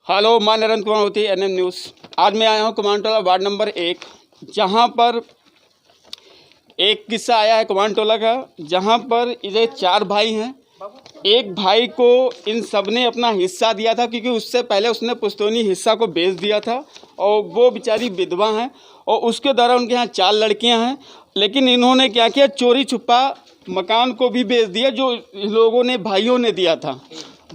Hello, मैं नरेंद्र कुमार होती NM news. आज मैं आया हूँ कुमानटोला वार्ड नंबर 1, जहाँ पर एक किस्सा आया है कुमानटोला का, जहाँ पर ये 4 भाई हैं। एक भाई को इन सब ने अपना हिस्सा दिया था, क्योंकि उससे पहले उसने पुश्तैनी हिस्सा को बेच दिया था और वो बेचारी विधवा हैं और उसके द्वारा उनके यहाँ 4 लड़कियाँ हैं। लेकिन इन्होंने क्या किया, चोरी छुपा मकान को भी बेच दिया जो लोगों ने भाइयों ने दिया था।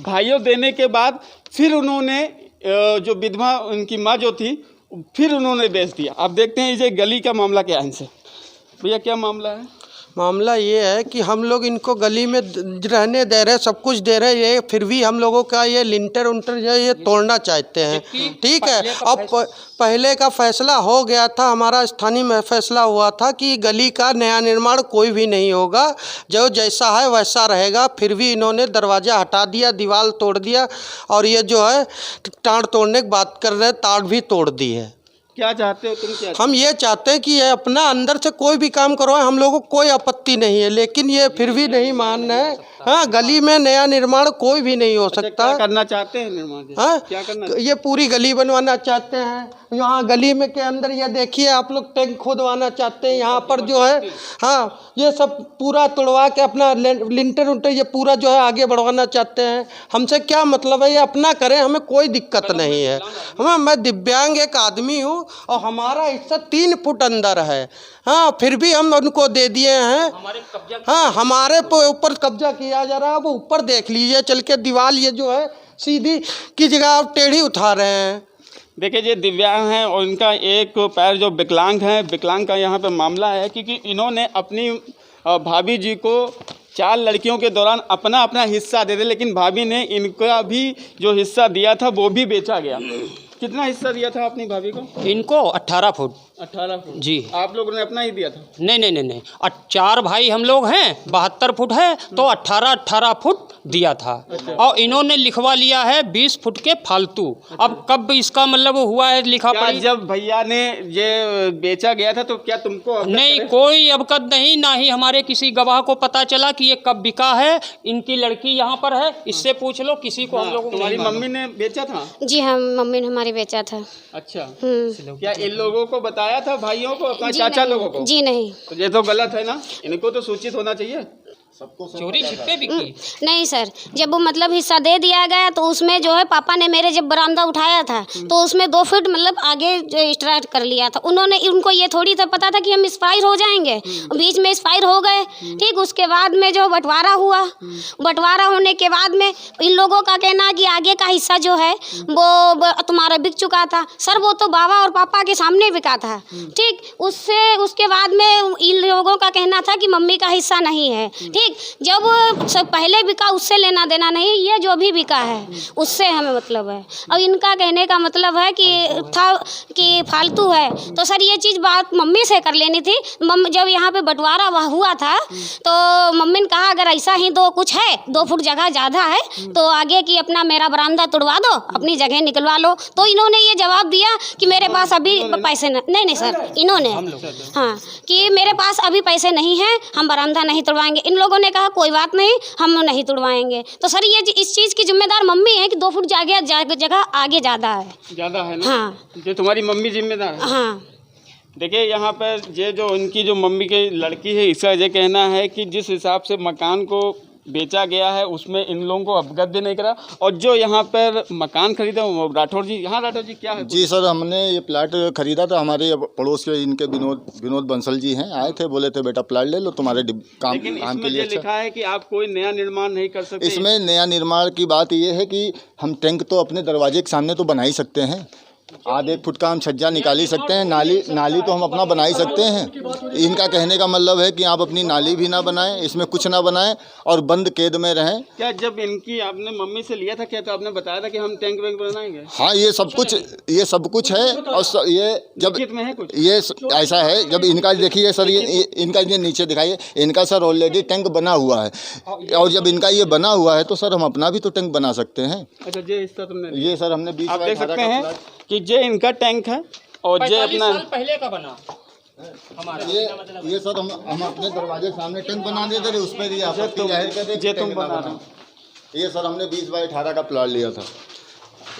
भाइयों देने के बाद फिर उन्होंने जो विधवा उनकी माँ जो थी फिर उन्होंने बेच दिया। अब देखते हैं ये गली का मामला क्या है इनसे। भैया क्या मामला है? मामला ये है कि हम लोग इनको गली में रहने दे रहे, सब कुछ दे रहे हैं, फिर भी हम लोगों का ये लिंटर उंटर ये तोड़ना चाहते हैं। ठीक है, अब पहले का फैसला हो गया था, हमारा स्थानीय में फैसला हुआ था कि गली का नया निर्माण कोई भी नहीं होगा, जो जैसा है वैसा रहेगा। फिर भी इन्होंने दरवाज़ा हटा दिया, दीवार तोड़ दिया और ये जो है टाँड़ तोड़ने की बात कर रहे हैं, तार भी तोड़ दी है। क्या चाहते हो तुम? क्या हम ये चाहते हैं कि ये अपना अंदर से कोई भी काम करवाए, हम लोगों को कोई आपत्ति नहीं है, लेकिन ये फिर भी नहीं मान रहे हैं। हाँ, गली में नया निर्माण कोई भी नहीं हो सकता। क्या करना चाहते हैं निर्माण? हाँ, क्या करना? ये पूरी गली बनवाना चाहते हैं। यहाँ गली में के अंदर ये देखिए आप लोग टैंक खोदवाना चाहते हैं यहाँ पर जो है। हाँ, ये सब पूरा तोड़वा के अपना लिंटर उंटर ये पूरा जो है आगे बढ़वाना चाहते हैं। हमसे क्या मतलब है, ये अपना करें, हमें कोई दिक्कत नहीं है। मैं दिव्यांग एक आदमी हूँ और हमारा हिस्सा 3 फुट अंदर है। हाँ, फिर भी हम उनको दे दिए हैं। हाँ, हमारे ऊपर कब्जा किया जा रहा है। वो ऊपर देख लीजिए चल के, दीवार ये जो है सीधी की जगह आप टेढ़ी उठा रहे हैं। देखिए, ये दिव्यांग हैं और इनका एक पैर जो विकलांग है, विकलांग का यहाँ पे मामला है, क्योंकि इन्होंने अपनी भाभी जी को 4 लड़कियों के दौरान अपना अपना हिस्सा दे दिया, लेकिन भाभी ने इनका भी जो हिस्सा दिया था वो भी बेचा गया। कितना हिस्सा दिया था अपनी भाभी को? इनको 18 फुट। 18 फुट जी। आप लोगों ने अपना ही दिया था? नहीं, 4 भाई हम लोग हैं, 72 फुट है तो 18 फुट दिया था। अच्छा। और इन्होंने लिखवा लिया है 20 फुट के फालतू। अब कब इसका मतलब हुआ है लिखा पड़ी? जब भैया ने ये बेचा गया था तो क्या तुमको अवगत नहीं, करे? कोई अवगत नहीं, ना ही हमारे किसी गवाह को पता चला कि ये कब बिका है। इनकी लड़की यहाँ पर है, इससे पूछ लो, किसी को हम लोग। तुम्हारी मम्मी ने बेचा था? जी हाँ, मम्मी ने हमारी बेचा था। अच्छा। क्या इन लोगों को बताया था, भाइयों को, अपना जी चाचा नहीं। लोगों को? जी नहीं। तो ये तो गलत है ना, इनको तो सूचित होना चाहिए। चोरी छिपे बिकी? नहीं सर, जब वो मतलब हिस्सा दे दिया गया तो उसमें जो है पापा ने मेरे जब बरामदा उठाया था तो उसमें 2 फुट मतलब आगे स्टार्ट कर लिया था उन्होंने। उनको ये थोड़ी तो पता था कि हम एक्सपायर हो जाएंगे, बीच में एक्सपायर हो गए। ठीक, उसके बाद में जो बंटवारा हुआ, बंटवारा होने के बाद में इन लोगों का कहना कि आगे का हिस्सा जो है वो तुम्हारा बिक चुका था। सर, वो तो बाबा और पापा के सामने बिका था। ठीक, उसके बाद में इन लोगों का कहना था कि मम्मी का हिस्सा नहीं है। ठीक, जब सब पहले बिका उससे लेना देना नहीं, ये जो भी बिका है उससे हमें मतलब है। अब इनका कहने का मतलब है कि फालतू है, तो सर ये चीज़ बात मम्मी से कर लेनी थी। मम्मी जब यहाँ पे बंटवारा हुआ था तो मम्मी ने कहा अगर ऐसा ही कुछ है, 2 फुट जगह ज़्यादा है तो आगे की अपना मेरा बरामदा तोड़वा दो, अपनी जगह निकलवा लो। तो इन्होंने ये जवाब दिया कि मेरे पास अभी पैसे नहीं सर, इन्होंने हाँ कि मेरे पास अभी पैसे नहीं हैं, हम बरामदा नहीं तोड़वाएंगे। इन लोगों ने कहा कोई बात नहीं, हम नहीं तुड़वाएंगे। तो सर ये इस चीज़ की जिम्मेदार मम्मी है कि 2 फुट जगह आगे ज़्यादा है ना। हाँ, ये तुम्हारी मम्मी जिम्मेदार है? हाँ। देखिए, यहाँ पर ये जो उनकी जो मम्मी की लड़की है, इसका ये कहना है कि जिस हिसाब से मकान को बेचा गया है उसमें इन लोगों को अवगत भी नहीं करा। और जो यहाँ पर मकान खरीदा वो राठौर जी, यहाँ राठौर जी क्या है? जी सर, हमने ये प्लाट खरीदा था, हमारे पड़ोस के इनके विनोद बंसल जी हैं, आए थे, बोले थे बेटा प्लाट ले लो, तुम्हारे काम के लिए अच्छा। लिखा है कि आप कोई नया निर्माण नहीं कर सकते। इसमें नया निर्माण की बात ये है कि हम टैंक तो अपने दरवाजे के सामने तो बना ही सकते हैं, आधे 1 फुट का हम छज्जा निकाल ही सकते हैं, नाली तो हम अपना बना ही सकते हैं। इनका कहने का मतलब है कि आप अपनी नाली भी ना बनाएं, इसमें कुछ ना बनाएं और बंद कैद में रहें। क्या जब इनकी आपने मम्मी से लिया था क्या तो आपने बताया था कि हम टैंक वैंक बनाएंगे? हाँ, ये सब कुछ है। और ये जब में है कुछ ये ऐसा है, जब इनका देखिए सर, ये इनका ये नीचे दिखाइए, इनका सर ऑलरेडी टैंक बना हुआ है और जब इनका ये बना हुआ है तो सर हम अपना भी तो टैंक बना सकते हैं। अच्छा, ये हिस्सा तुमने, ये सर हमने 20 आप देख सकते हैं कि ये इनका टैंक है और ये अपना पहले का बना हमारा। ये सर हम अपने दरवाजे सामने टैंक बना देते थे, उस पर ये आपत्ति जाहिर कर ये तुम बना रहे हो। ये सर हमने 20 बाई 18 का प्लाट लिया था।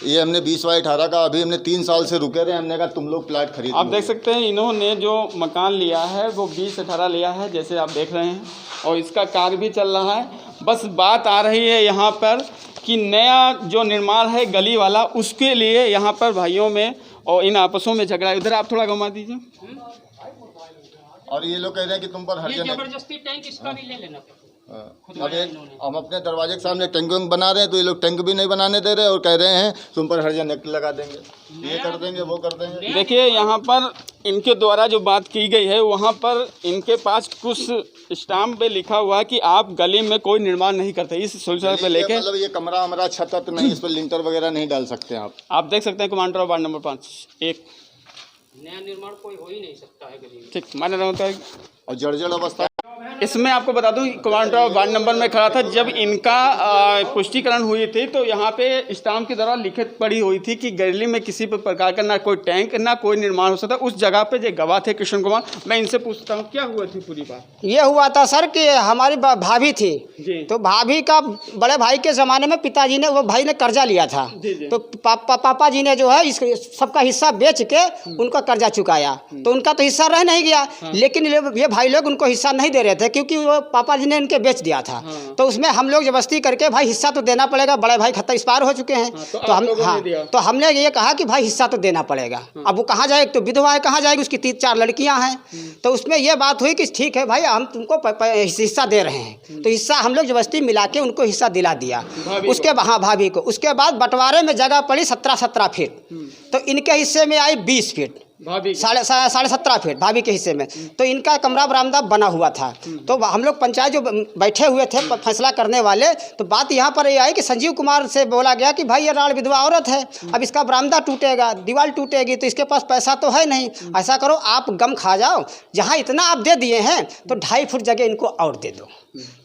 ये हमने 20/18 का, अभी हमने 3 साल से रुके रहे, हमने कहा तुम लोग प्लाट खरीद आप लो। देख सकते हैं इन्होंने जो मकान लिया है वो 20/18 लिया है, जैसे आप देख रहे हैं, और इसका कार्य भी चल रहा है। बस बात आ रही है यहाँ पर कि नया जो निर्माण है गली वाला, उसके लिए यहाँ पर भाइयों में और इन आपसों में झगड़ा है। उधर आप थोड़ा घुमा दीजिए। और ये लोग कह रहे हैं कि तुम पर ये हर्जा जबरदस्ती टैंक इसका भी ले लेना पड़ेगा। अब हम अपने दरवाजे के सामने टैंक वैंक बना रहे हैं, तो ये लोग टैंक भी नहीं बनाने दे रहे और कह रहे हैं तुम पर हर्जा नेट लगा देंगे, ये कर देंगे, वो कर देंगे। देखिए यहाँ पर इनके द्वारा जो बात की गई है, वहाँ पर इनके पास कुछ स्टाम्प पे लिखा हुआ है कि आप गली में कोई निर्माण नहीं करते। इस सिलसिले पे लेके मतलब ये कमरा हमारा छत नहीं, इस पर लिंटर वगैरह नहीं डाल सकते आप देख सकते हैं कमांडर वार्ड नंबर 5 एक नया निर्माण कोई हो ही नहीं सकता है गली में। ठीक मान्य रहता है। और जर्जर अवस्था। इसमें आपको बता दूं कमांडर वार्ड नंबर में खड़ा था, जब इनका पुष्टिकरण हुई थी तो यहाँ पे स्टाम्प के द्वारा लिखित पड़ी हुई थी कि गली में किसी भी प्रकार का ना कोई टैंक ना कोई निर्माण हो सकता। उस जगह पे जो गवाह थे कृष्ण कुमार, मैं इनसे पूछता हूँ क्या हुआ थी पूरी बात। ये हुआ था सर कि हमारी भाभी थी जी। तो भाभी का बड़े भाई के ज़माने में पिताजी ने, वो भाई ने कर्जा लिया था। जी, जी। तो पापा जी ने जो है इस सबका हिस्सा बेच के उनका कर्जा चुकाया। तो उनका तो हिस्सा रह नहीं गया। लेकिन ये भाई लोग उनको हिस्सा नहीं दे रहे थे क्योंकि वो पापा जी ने इनके बेच दिया था। तो उसमें हम लोग जबरदस्ती करके भाई हिस्सा तो देना पड़ेगा, बड़े भाई खत्ता एक्सपायर हो चुके हैं। तो हमने ये कहा कि भाई हिस्सा तो देना पड़ेगा। अब वो कहाँ जाएगी, तो विधवा है, कहाँ जाएगी, उसकी 3-4 लड़कियां हैं। तो उसमें ये बात हुई कि ठीक है भाई हम तुमको हिस्सा दे रहे हैं। तो हिस्सा हम लोग जबरदस्ती मिला के उनको हिस्सा दिला दिया। उसके हाँ भाभी को। उसके बाद बंटवारे में जगह पड़ी 17 फीट। तो इनके हिस्से में आई 20 फीट, साढ़े 17 फीट भाभी के हिस्से में। तो इनका कमरा बरामदा बना हुआ था। तो हम लोग पंचायत जो बैठे हुए थे फैसला करने वाले, तो बात यहाँ पर ये आई कि संजीव कुमार से बोला गया कि भाई ये राड़ विधवा औरत है, अब इसका बरामदा टूटेगा, दीवार टूटेगी, तो इसके पास पैसा तो है नहीं। ऐसा करो आप गम खा जाओ, जहाँ इतना आप दे दिए हैं तो 2.5 फुट जगह इनको और दे दो।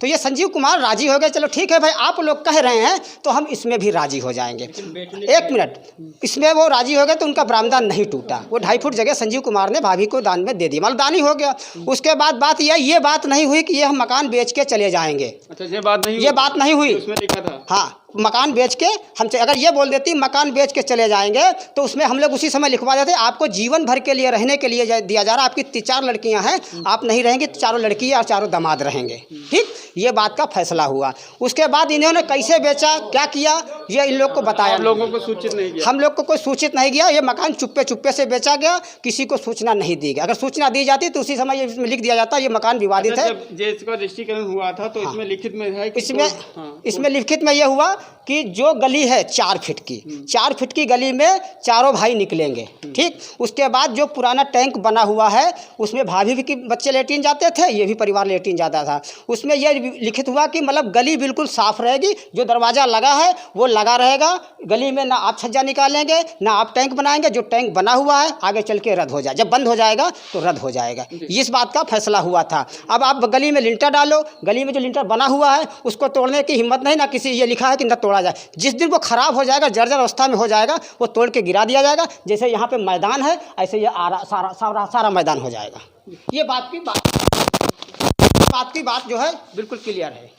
तो ये संजीव कुमार राजी हो गए, चलो ठीक है भाई आप लोग कह रहे हैं तो हम इसमें भी राजी हो जाएंगे। 1 मिनट, इसमें वो राजी हो गए तो उनका बरामदा नहीं टूटा। वो 2.5 फुट जगह संजीव कुमार ने भाभी को दान में दे दी, मतलब दानी हो गया। उसके बाद बात ये बात नहीं हुई कि ये हम मकान बेच के चले जाएंगे। अच्छा ये बात नहीं हुई उसमें लिखा था। हाँ, मकान बेच के हम, अगर ये बोल देती मकान बेच के चले जाएंगे तो उसमें हम लोग उसी समय लिखवा देते आपको जीवन भर के लिए रहने के लिए दिया जा रहा है, आपकी 4 लड़कियां हैं, आप नहीं रहेंगे, 4 लड़कियां और 4 दामाद रहेंगे। ठीक, ये बात का फैसला हुआ। उसके बाद इन्होंने कैसे बेचा, क्या किया, ये इन लोग को बताया। हम लोगों को सूचित नहीं किया। हम लोग को कोई सूचित नहीं किया। ये मकान चुप्पे से बेचा गया, किसी को सूचना नहीं दी गई। अगर सूचना दी जाती तो उसी समय इसमें लिख दिया जाता ये मकान विवादित है। जब इसका रजिस्ट्रीकरण हुआ था तो इसमें लिखित में है, इसमें लिखित में यह हुआ कि जो गली है 4 फीट की, 4 फीट की गली में चारों भाई निकलेंगे। ठीक, उसके बाद जो पुराना टैंक बना हुआ है उसमें भाभी की बच्चे लेटीन जाते थे, ये भी परिवार लेटीन जाता था। उसमें यह लिखित हुआ कि मतलब गली बिल्कुल साफ रहेगी, जो दरवाज़ा लगा है वो लगा रहेगा, गली में ना आप छज्जा निकालेंगे ना आप टैंक बनाएंगे। जो टैंक बना हुआ है आगे चल के रद्द हो जाए, जब बंद हो जाएगा तो रद्द हो जाएगा। इस बात का फैसला हुआ था। अब आप गली में लिंटर डालो, गली में जो लिंटर बना हुआ है उसको तोड़ने की हिम्मत नहीं, ना किसी ये लिखा है कि न तोड़ा जाए। जिस दिन वो खराब हो जाएगा, जर्जर अवस्था में हो जाएगा, वो तोड़ के गिरा दिया जाएगा। जैसे यहाँ पे मैदान है ऐसे ये सारा मैदान हो जाएगा। ये बात की बात जो है बिल्कुल क्लियर है।